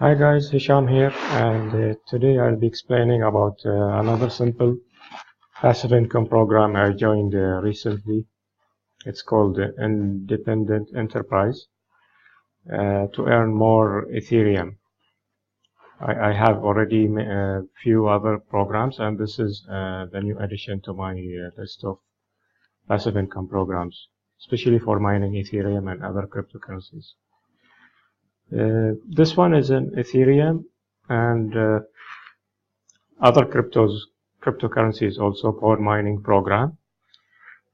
Hi guys, Hisham here, and today I'll be explaining about another simple passive income program I joined recently. It's called Independent Enterprise to earn more Ethereum. I have already a few other programs, and this is the new addition to my list of passive income programs, especially for mining Ethereum and other cryptocurrencies. This one is in Ethereum and other cryptocurrencies also for mining program.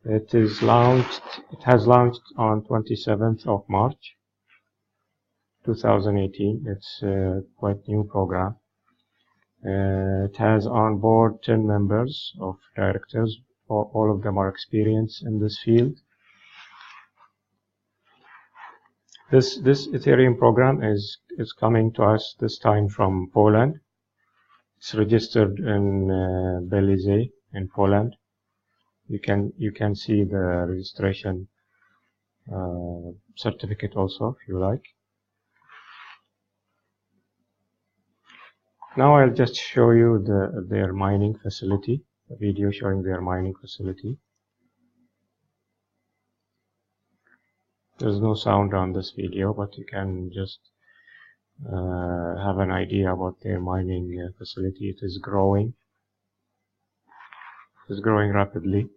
It has launched on 27th of March 2018. It's quite new program. It has on board 10 members of directors. All of them are experienced in this field. This Ethereum program is coming to us this time from Poland. It's registered in Belize in Poland. You can see the registration certificate also if you like. Now I'll just show you their mining facility, a video showing their mining facility. There's no sound on this video, but you can just have an idea about their mining facility. It is growing. It's growing rapidly.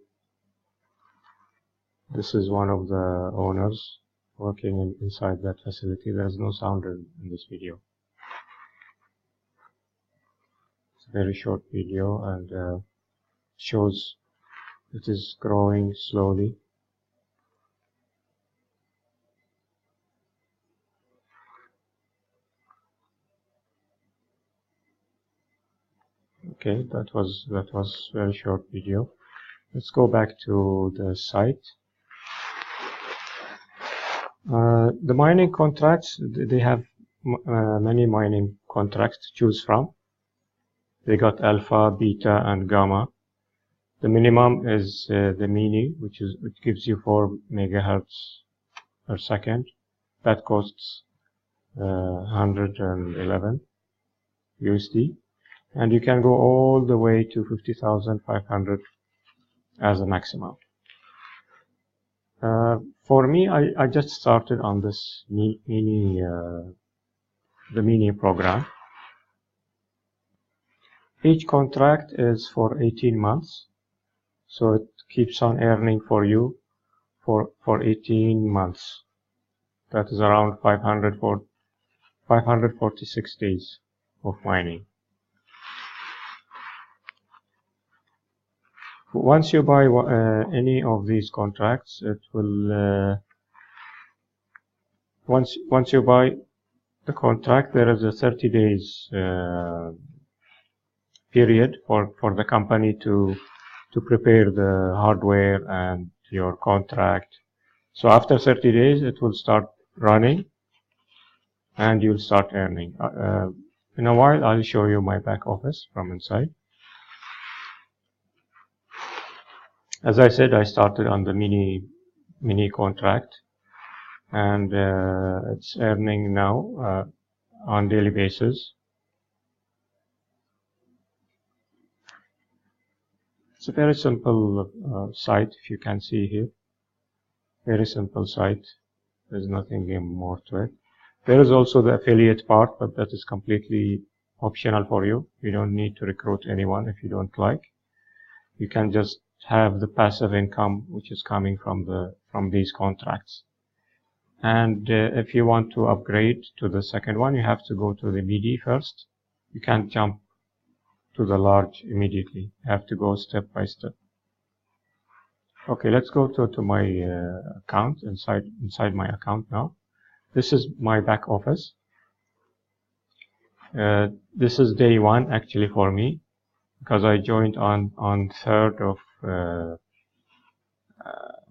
This is one of the owners working inside that facility. There's no sound in this video. It's a very short video and shows it is growing slowly. Okay, that was very short video. Let's go back to the site. The mining contracts, they have many mining contracts to choose from. They got alpha, beta, and gamma. The minimum is the mini, which gives you 4 megahertz per second. That costs 111 USD. And you can go all the way to 50,500 as a maximum. For me, I just started on this the mini program. Each contract is for 18 months, so it keeps on earning for you for 18 months. That is around 546 days of mining. Once you buy any of these contracts, it will once you buy the contract, there is a 30 days period for the company to prepare the hardware and your contract. So after 30 days, it will start running, and you'll start earning. In a while, I'll show you my back office from inside. As I said, I started on the mini contract, and it's earning now on daily basis. It's a very simple site, if you can see here. Very simple site. There's nothing more to it. There is also the affiliate part, but that is completely optional for you. You don't need to recruit anyone if you don't like. You can just have the passive income which is coming from these contracts. And if you want to upgrade to the second one, you have to go to the midi first. You can't jump to the large immediately. You have to go step by step. Okay, let's go to my account, inside my account now. This is my back office. This is day one actually for me, because I joined on 3rd of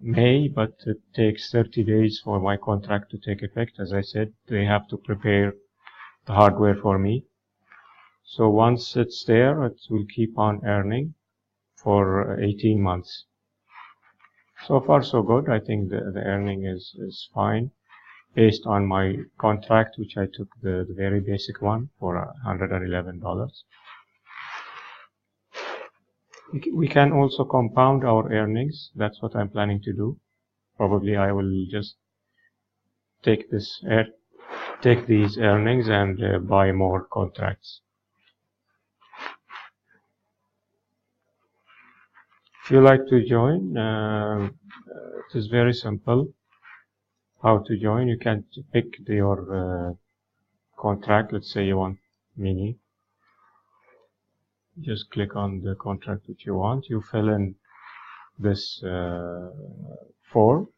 May, but it takes 30 days for my contract to take effect. As I said, they have to prepare the hardware for me. So once it's there, it will keep on earning for 18 months. So far so good. I think the earning is fine. based on my contract, which I took the very basic one for $111. We can also compound our earnings. That's what I'm planning to do. Probably I will just take these earnings and buy more contracts. If you like to join, it is very simple. How to join? You can pick your contract. Let's say you want mini. Just click on the contract that you want. You fill in this form.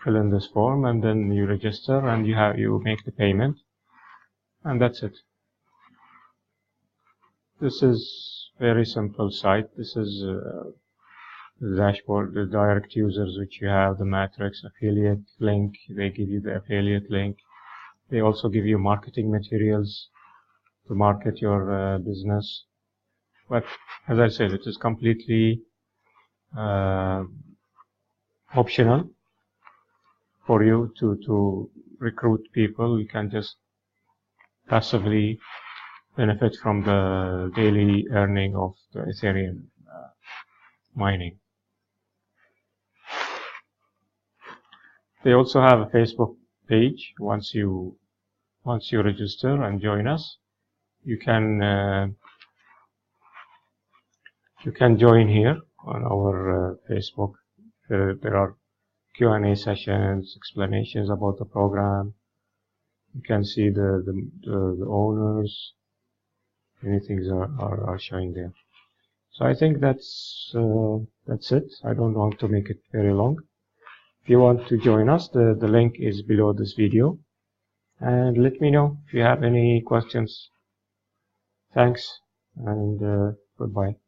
Fill in this form, and then you register, and you make the payment, and that's it. This is very simple site. This is the dashboard, the direct users which you have, the matrix, affiliate link. They give you the affiliate link. They also give you marketing materials to market your business. But as I said, it is completely optional for you to recruit people. You can just passively benefit from the daily earning of the Ethereum mining. They also have a Facebook page. Once you register and join us, you can join here on our Facebook. There are Q&A sessions, explanations about the program. You can see the owners. Many things are showing there. So I think that's it. I don't want to make it very long. If you want to join us, the link is below this video. And let me know if you have any questions. Thanks and goodbye.